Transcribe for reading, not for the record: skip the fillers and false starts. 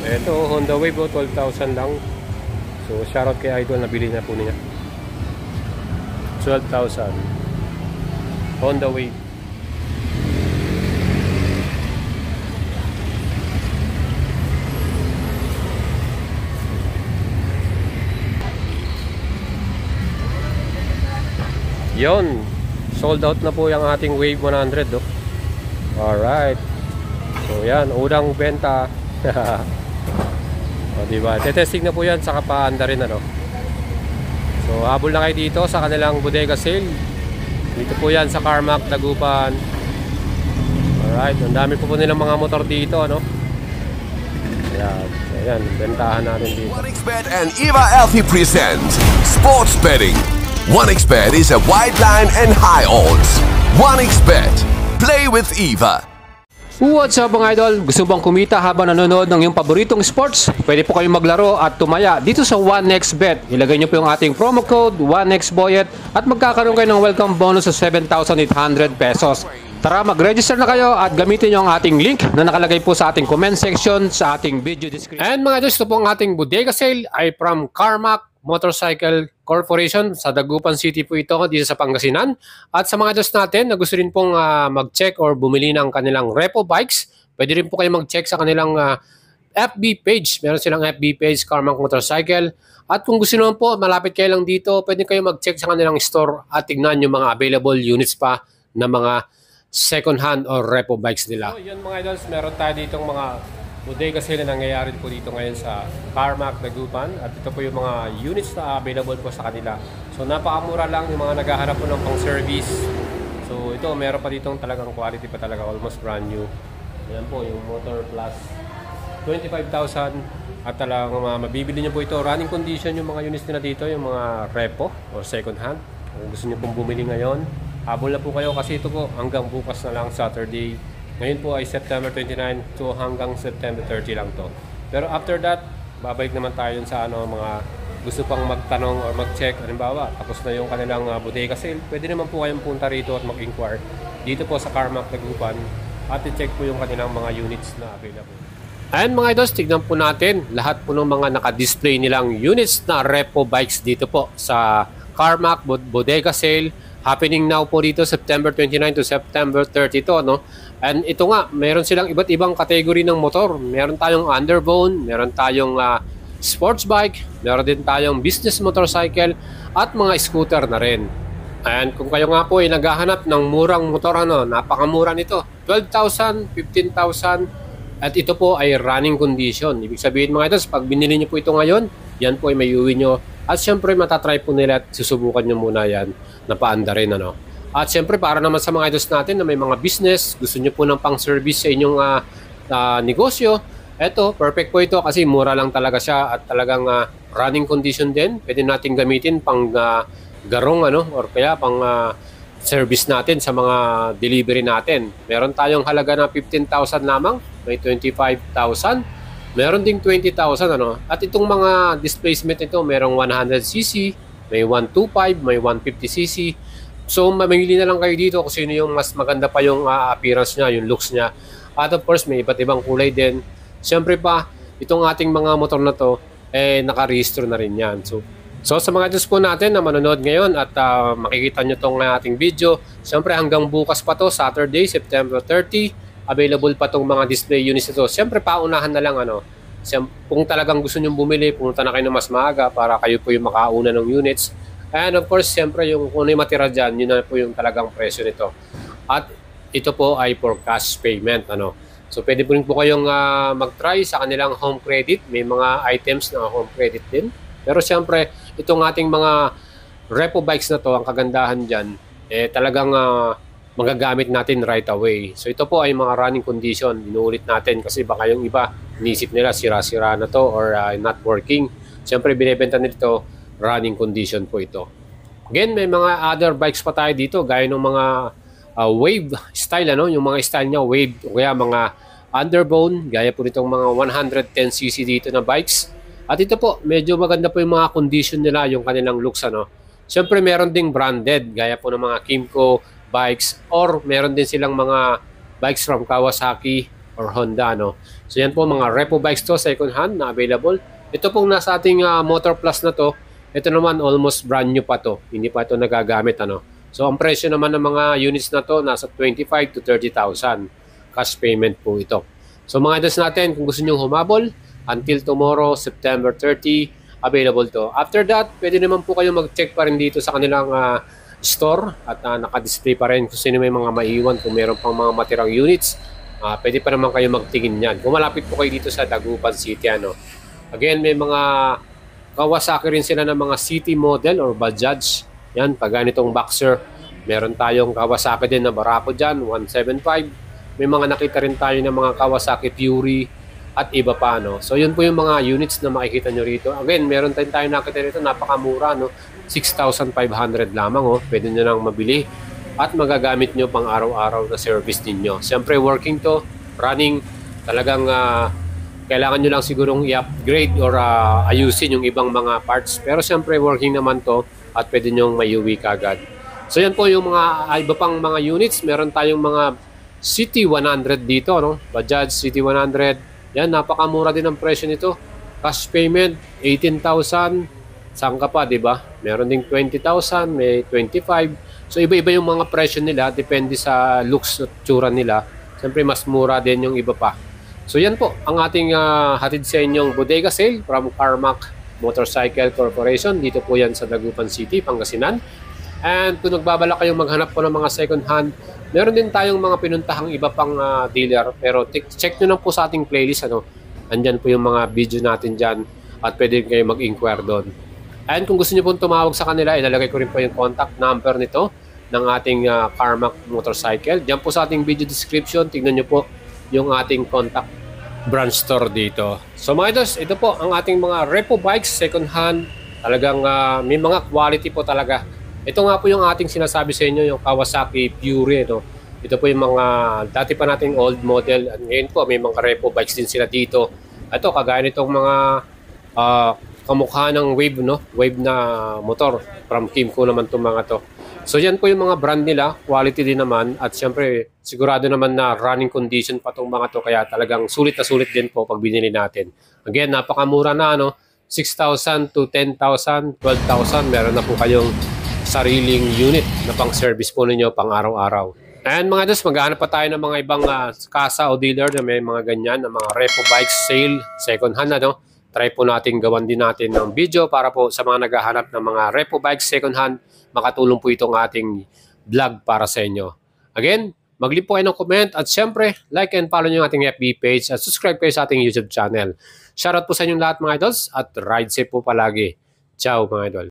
Ito, Honda Wave, 12,000 lang. So, shoutout kay Idol, nabili na po niya. 12,000. Honda Wave. Yon, sold out na po yung ating Wave 100, oh. Alright. So yan, unang benta. O, diba? Tetesting na po yan sa kapaanda rin, ano. So habol na kayo dito sa kanilang bodega sale. Dito po yan sa Carmack, Dagupan. Alright, ang dami po nilang mga motor dito, ano. Ayan, so yan, bentahan natin dito. 1xBet and Eva Alfie present Sports Betting. 1xBet is a wide line and high odds. 1xBet. Play with Eva. What's up mga idol? Gusto bang kumita habang nanonood ng iyong paboritong sports? Pwede po kayong maglaro at tumaya dito sa 1xBet. Ilagay nyo po yung ating promo code 1xBoyet at magkakaroon kayo ng welcome bonus sa 7,800 pesos. Tara, mag-register na kayo at gamitin nyo ang ating link na nakalagay po sa ating comment section sa ating video description. And mga idol, ito po ang ating bodega sale ay from Carmack Motorcycle Corporation sa Dagupan City po ito dito sa Pangasinan. At sa mga adjust natin na gusto rin pong mag-check or bumili ng kanilang repo bikes, pwede rin po kayo mag-check sa kanilang FB page. Meron silang FB page, Carmack Motorcycle. At kung gusto naman po, malapit kayo lang dito, pwede kayo mag-check sa kanilang store at tignan yung mga available units pa na mga second hand or repo bikes nila. So yun mga idols, meron tayo ditong mga bodega sale na nangyayari po dito ngayon sa Carmack, Dagupan. At ito po yung mga units na available po sa kanila. So napakamura lang yung mga naghahanap po ng pang service. So ito, meron pa ditong talagang quality pa talaga, almost brand new. Yan po yung Motor Plus 25,000. At talagang mabibili nyo po ito. Running condition yung mga units nila dito, yung mga repo or second hand. Kung gusto nyo pong bumili ngayon, habol na po kayo kasi ito po hanggang bukas na lang, Saturday. Ngayon po ay September 29 to hanggang September 30 lang to. Pero after that, babalik naman tayo sa mga gusto pang magtanong or mag-check. Halimbawa, tapos na yung kanilang bodega sale. Pwede naman po kayong punta rito at mag-inquire dito po sa Carmack, Dagupan at i-check po yung kanilang mga units na available. And mga idols, tignan po natin lahat po ng mga naka-display nilang units na repo bikes dito po sa Carmack bodega sale. Happening now po dito September 29 to September 30 to, no? And ito nga, meron silang iba't ibang kategory ng motor. Meron tayong underbone, meron tayong sports bike, meron din tayong business motorcycle at mga scooter na rin. And kung kayo nga po ay naghahanap ng murang motor, napakamura nito. 12,000, 15,000 at ito po ay running condition. Ibig sabihin mga ito, pag binili nyo po ito ngayon, yan po ay may uwi nyo. At syempre matatry po nila at susubukan nyo muna yan na paanda rin, ano. At syempre para naman sa mga idols natin na may mga business, gusto nyo po ng pang-service sa inyong negosyo, eto, perfect po ito kasi mura lang talaga siya at talagang running condition din. Pwede natin gamitin pang garong, or kaya pang service natin sa mga delivery natin. Meron tayong halaga na 15,000 lamang, may 25,000. Meron ding 20,000, At itong mga displacement ito, merong 100cc, may 125, may 150cc. So, mamili na lang kayo dito kung sino yung mas maganda pa yung appearance niya, yung looks niya. At of course, may iba't ibang kulay din. Siyempre pa, itong ating mga motor na to, naka-register na rin yan. So sa mga Diyos po natin na manonood ngayon at makikita nyo itong ating video, siyempre hanggang bukas pa to, Saturday, September 30, available pa tong mga display units ito. Siyempre, paunahan na lang, kung talagang gusto nyo bumili, pumunta na kayo ng mas maaga para kayo po yung makauna ng units. And of course, siyempre, kung ano yung matira dyan, yun na po yung talagang presyo nito. At ito po ay for cash payment, So, pwede po rin po kayong mag-try sa kanilang home credit. May mga items na home credit din. Pero siyempre, itong ating mga repo bikes na to, ang kagandahan dyan, talagang magagamit natin right away. So ito po ay mga running condition. Inuulit natin kasi baka yung iba, inisip nila sira-sira na to or not working. Siyempre, binibenta nito running condition po ito. Again, may mga other bikes pa tayo dito, gaya ng mga wave style, yung mga style niya, wave, o kaya mga underbone, gaya po nitong mga 110cc dito na bikes. At ito po, medyo maganda po yung mga condition nila, yung kanilang looks, Siyempre, meron ding branded, gaya po ng mga Kymco bikes, or meron din silang mga bikes from Kawasaki or Honda, no? So yan po mga repo bikes to, second hand na available. Ito pong nasa ating Motor Plus na to, ito naman almost brand new pa to. Hindi pa ito nagagamit, ano? So ang presyo naman ng mga units na to nasa 25 to 30,000. Cash payment po ito. So mga idols natin, kung gusto niyo humabol, until tomorrow, September 30, available to. After that, pwede naman po kayo mag-check pa rin dito sa kanilang store at naka-display pa rin kung sino may mga maiwan, kung meron pang mga matirang units. Pwede pa naman kayo magtingin yan. Kung malapit po kayo dito sa Dagupan City, ano. Again, may mga Kawasaki rin sila ng mga city model or Bajaj. Yan, pag ganitong boxer. Meron tayong Kawasaki din na Barako dyan, 175. May mga nakita rin tayo ng mga Kawasaki Fury at iba pa, no. So yun po yung mga units na makikita nyo rito. Again, meron tayo nakita rito, napakamura, no. 6,500 lamang, oh. Pwede nyo nang mabili at magagamit nyo pang araw-araw na service ninyo. Siyempre working to, running, talagang kailangan nyo lang sigurong i-upgrade or ayusin yung ibang mga parts. Pero siyempre working naman to at pwede nyo mayuwi kagad. So yan po yung mga iba pang mga units. Meron tayong mga City 100 dito, no? Bajaj City 100. Yan, napakamura din ang presyo nito. Cash payment, 18,000. Saan ka pa, di ba? Meron ding 20,000, may 25. So iba-iba yung mga presyo nila. Depende sa looks at tsura nila. Siyempre mas mura din yung iba pa. So yan po, ang ating hatid sa inyong bodega sale from Carmack Motorcycle Corporation. Dito po yan sa Dagupan City, Pangasinan. And kung nagbabala kayong maghanap po ng mga second hand, meron din tayong mga pinuntahang iba pang dealer. Pero check nyo lang po sa ating playlist, ano. Andyan po yung mga video natin dyan at pwede kayo mag-inquire doon. And kung gusto nyo po tumawag sa kanila, ilalagay ko rin po yung contact number nito ng ating Carmack Motorcycle. Diyan po sa ating video description, tignan nyo po yung ating contact branch store dito. So mga idols, ito po ang ating mga repo bikes, second hand. Talagang may mga quality po talaga. Ito nga po yung ating sinasabi sa inyo, yung Kawasaki Fury. No? Ito po yung mga dati pa nating old model. At ngayon po, may mga repo bikes din sila dito. Ito, kagaya nitong mga kamukha ng Wave, no? Wave na motor. From Kimco naman itong mga to. So yan po yung mga brand nila, quality din naman. At syempre, sigurado naman na running condition pa itong mga to. Kaya talagang sulit na sulit din po pag binili natin. Again, napakamura na, no? 6,000 to 10,000, 12,000. Meron na po kayong sariling unit na pang service po ninyo pang araw-araw. And mga dos, maghahanap pa tayo ng mga ibang kasa o dealer na may mga ganyan, na mga repo bikes sale, second hand, ano? Try po natin gawan din natin ng video para po sa mga naghahanap ng mga repo bikes second hand, makatulong po itong ating vlog para sa inyo. Again, mag-leave po kayo ng comment at syempre, like and follow nyo yung ating FB page at subscribe kayo sa ating YouTube channel. Shoutout po sa inyong lahat mga idols at ride safe po palagi. Ciao mga idol.